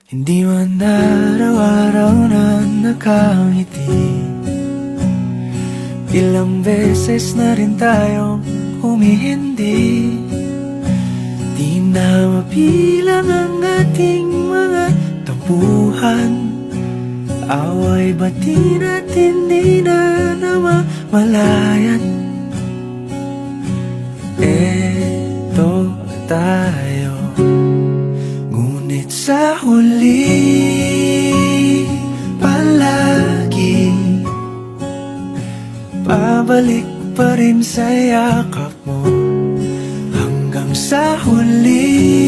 Hindi man araw-araw na nakangiti, ilang beses na rin tayong humihindi. Di na mapilang ang ating mga tampuhan, away bati natin di na namamalayan. Eto tayo, ngunit sa huli palagi pabalik pa rin sa yakap mo. Hanggang sa huli